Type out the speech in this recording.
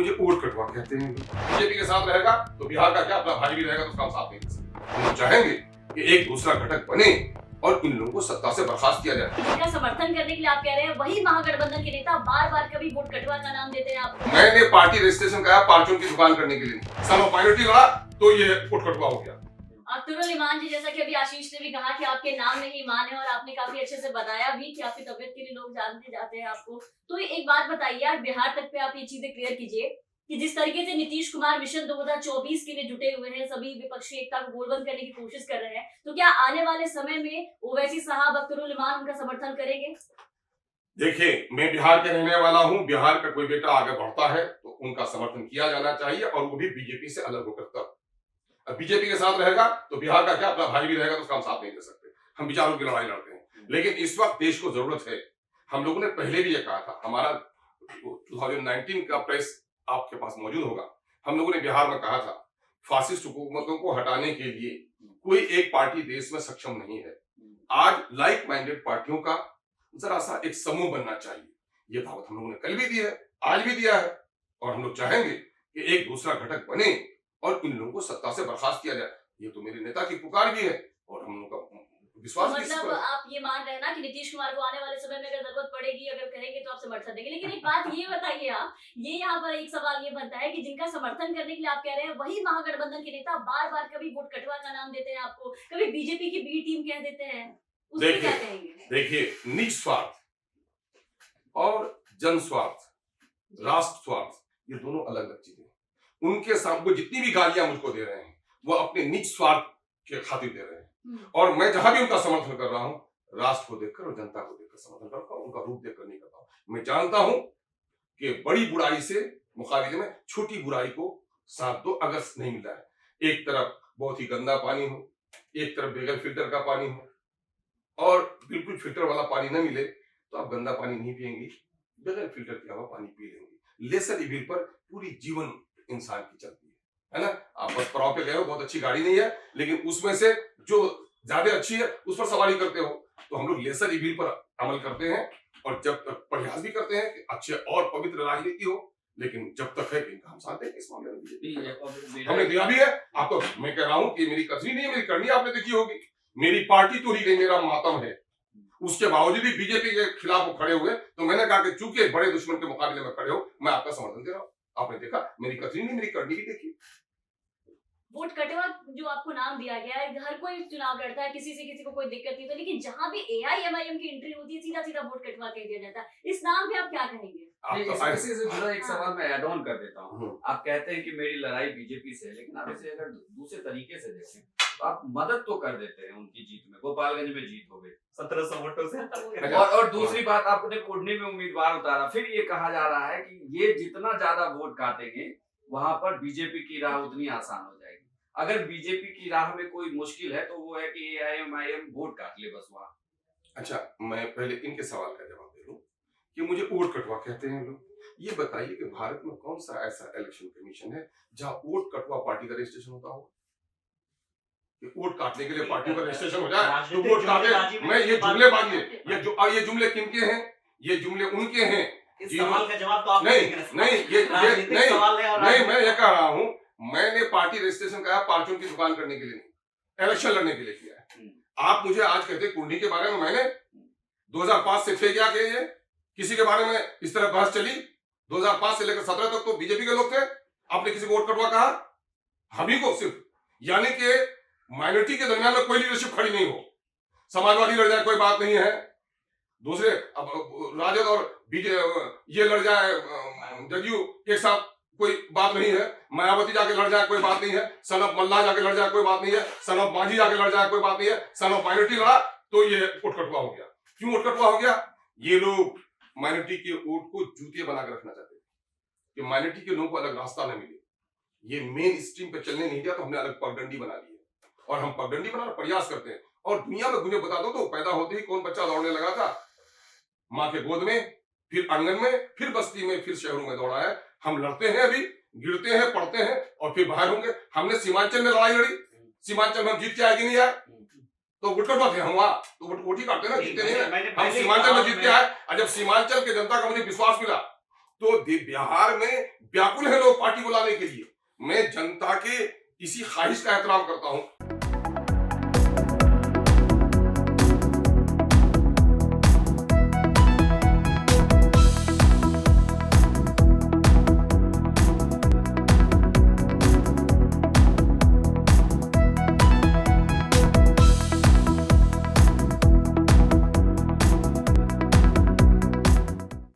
मुझे वोट कटवा कहते हैं। बीजेपी के साथ रहेगा तो बिहार का क्या, अपना भाई भी रहेगा तो उसका हम साथ नहीं दे सकते। हम लोग चाहेंगे कि एक दूसरा घटक बने और इन लोगों को सत्ता से बर्खास्त किया जाए। जिसका समर्थन करने के लिए आप कह रहे हैं वही महागठबंधन के नेता बार बार कभी वोट कटवा का नाम देते हैं आपको। मैंने पार्टी रजिस्ट्रेशन कराया परचून की दुकान करने के लिए, सन ऑफ माइनॉरिटी लड़ा तो ये वोट कटवा हो गया। अख्तरुल ईमान जी, जैसा कि अभी आशीष ने भी कहा कि आपके नाम में ही ईमान है और आपने काफी अच्छे से बताया भी कि आपकी तबीयत के लिए लोग जानते जाते हैं आपको। तो एक बात बताइए, आज बिहार तक पे आप ये चीजें क्लियर कीजिए कि जिस तरीके से नीतीश कुमार मिशन 2024 के लिए जुटे हुए हैं, सभी विपक्षी एकता को गोलबंद करने की कोशिश कर रहे हैं, तो क्या आने वाले समय में ओवैसी साहब, अख्तरुल ईमान उनका समर्थन करेंगे? देखिए, मैं बिहार के रहने वाला हूँ। बिहार का कोई बेटा आगे बढ़ता है तो उनका समर्थन किया जाना चाहिए और वो भी बीजेपी से अलग होकर। तब अब बीजेपी के साथ रहेगा तो बिहार का क्या, अपना भाई भी रहेगा तो उसका हम साथ नहीं दे सकते। हम विचारों की लड़ाई लड़ते हैं, लेकिन इस वक्त देश को जरूरत है। हम लोगों ने पहले भी ये कहा था, हमारा 2019 का प्रेस आपके पास मौजूद होगा। हम लोगों ने बिहार में कहा था फासिस्ट हुकूमतों को हटाने के लिए कोई एक पार्टी देश में सक्षम नहीं है। आज लाइक माइंडेड पार्टियों का जरा सा एक समूह बनना चाहिए। ये दावत हम लोगों ने कल भी दी है, आज भी दिया है और हम लोग चाहेंगे कि एक दूसरा घटक बने और इन लोगों को सत्ता से बर्खास्त किया जाए। ये तो मेरे नेता की पुकार भी है और हम लोगों का विश्वास भी। मतलब आप ये मान रहे हैं ना कि नीतीश कुमार को आने वाले समय में अगर जरूरत पड़ेगी, अगर कहेंगे तो आप समर्थन देंगे। लेकिन एक बात ये बताइए आप, ये यहाँ पर एक सवाल ये बनता है कि जिनका समर्थन करने के लिए आप कह रहे हैं वही महागठबंधन के नेता बार बार कभी वोट कटवा का नाम देते हैं आपको, कभी बीजेपी की बी टीम कह देते हैं, उसमें क्या कहेंगे? देखिए, निज स्वार्थ और जन स्वार्थ, राष्ट्र स्वार्थ, ये दोनों अलग अलग चीजें। उनके सामने जितनी भी गालियां मुझको दे रहे हैं वो अपने निज स्वार्थ के खातिर दे रहे हैं और मैं जहां भी उनका समर्थन कर रहा हूं, राष्ट्र को देखकर और जनता को देखकर समर्थन करता हूं, उनका रूप देखकर नहीं करता हूं। मैं जानता हूं कि बड़ी बुराई से मुकाबले में छोटी बुराई को साथ दो अगर नहीं मिल रहा है। एक तरफ बहुत ही गंदा पानी हो, एक तरफ बगैर फिल्टर का पानी हो, और बिल्कुल फिल्टर वाला पानी न मिले तो आप गंदा पानी नहीं पिएंगे, बगैर फिल्टर किया हुआ पानी पी लेंगे। लेसर इविल पर पूरी जीवन इंसान की चलती है ना। आप बस पड़ाव पे गए हो, बहुत अच्छी गाड़ी नहीं है, लेकिन उसमें से जो ज्यादा अच्छी है उस पर सवारी करते हो। तो हम लोग लेसर इविल पर अमल करते हैं और जब तक प्रयास भी करते हैं कि अच्छे और पवित्र राजनीति हो, लेकिन जब तक है कि हम चाहते हैं इस मामले में हमने दिया भी है। आपको मैं कह रहा हूँ कि मेरी कथनी नहीं है, मेरी करनी आपने देखी होगी। मेरी पार्टी तो ही नहीं, मेरा मातम है। उसके बावजूद भी बीजेपी के खिलाफ वो खड़े हुए, तो मैंने कहा कि चूंकि बड़े दुश्मन के मुकाबले में खड़े हो, मैं आपका समर्थन दे रहा हूँ। आपने देखा, मेरी कथनी नहीं, मेरी करनी भी देखी। वोट कटवा जो आपको नाम दिया गया है, हर कोई चुनाव लड़ता है, किसी से किसी को कोई दिक्कत नहीं होती, लेकिन जहां भी एआईएमआईएम की एंट्री होती है सीधा सीधा वोट कटवा कह दिया जाता है। इस नाम पे आप क्या कहेंगे? इसी से जुड़ा एक सवाल मैं ऐड ऑन कर देता हूँ। आप कहते हैं कि मेरी लड़ाई बीजेपी से है, लेकिन आप इसे अगर दूसरे तरीके से देखें तो आप मदद तो कर देते हैं उनकी जीत में। गोपालगंज में जीत हो गई 1700 वोटों से। और दूसरी बात, आपने कुर्नी में उम्मीदवार उतारा। फिर ये कहा जा रहा है कि ये जितना ज्यादा वोट काटेंगे वहां पर बीजेपी की राह उतनी आसान हो जाएगी। अगर बीजेपी की राह में कोई मुश्किल है तो वो है कि एआईएमआईएम वोट काट ले बस वहां। अच्छा, मैं पहले इनके सवाल का जवाब दे दूं कि मुझे वोट कटवा कहते हैं लोग। ये बताइए कि भारत में कौन सा ऐसा इलेक्शन कमीशन है जहां वोट कटवा पार्टी का रजिस्ट्रेशन होता हो? वोट काटने के लिए पार्टी का रजिस्ट्रेशन हो जाए तो वोट काटे। मैं ये जुमलेबाजी है, ये जुमले किनके हैं? ये जुमले उनके हैं। इस सवाल का जवाब तो आप नहीं, मैं ये कह रहा हूँ, मैंने पार्टी रजिस्ट्रेशन कराया परचून की दुकान करने के लिए नहीं, इलेक्शन लड़ने के लिए किया है। आप मुझे आज कहते कुंडी के बारे में, मैंने 2005 से थे क्या कि ये किसी के बारे में इस तरह बहस चली? 2005 से लेकर 17 तक तो बीजेपी के लोग थे। आपने किसी को वोट कटवा कहा? हम ही को सिर्फ, यानी कि माइनॉरिटी के दरमियान में कोई लीडरशिप खड़ी नहीं हो। समाजवादी लड़ जाए कोई बात नहीं है, दूसरे अब राजद और ये लड़ जाए जदयू एक साथ कोई बात नहीं है, मायावती जाके लड़ जाए कोई बात नहीं है, सन ऑफ मल्ला जाके लड़ जाए कोई बात नहीं है, सन ऑफ मांझी जाके लड़ जाए कोई बात नहीं है, सन ऑफ माइनॉरिटी लड़ा तो ये वोट कटवा हो गया। क्यों वोट कटवा हो गया? ये लोग माइनॉरिटी के वोट को जूते बनाकर रखना चाहते कि माइनॉरिटी के लोगों को अलग रास्ता न मिले। ये मेन स्ट्रीम पे चलने नहीं दिया तो हमने अलग पगडंडी बना ली है और हम पगडंडी बनाने का प्रयास करते हैं। और दुनिया में मुझे बता दो तो पैदा होते ही कौन बच्चा दौड़ने लगा था? माँ के गोद में, फिर आंगन में, फिर बस्ती में, फिर शहरों में दौड़ा है। हम लड़ते हैं, अभी गिरते हैं, पढ़ते हैं और फिर बाहर होंगे। हमने सीमांचल में लड़ाई लड़ी, सीमांचल में हम जीत के आए कि नहीं आए? तो वोट कटवा थे हम वहां, तो वोट ही काटते ना, जीते नहीं है। हम सीमांचल में जीत के आए और जब सीमांचल के जनता का मुझे विश्वास मिला तो बिहार में व्याकुल है लोग पार्टी बुलाने के लिए। मैं जनता के इसी ख्वाहिश का एहतराम करता हूं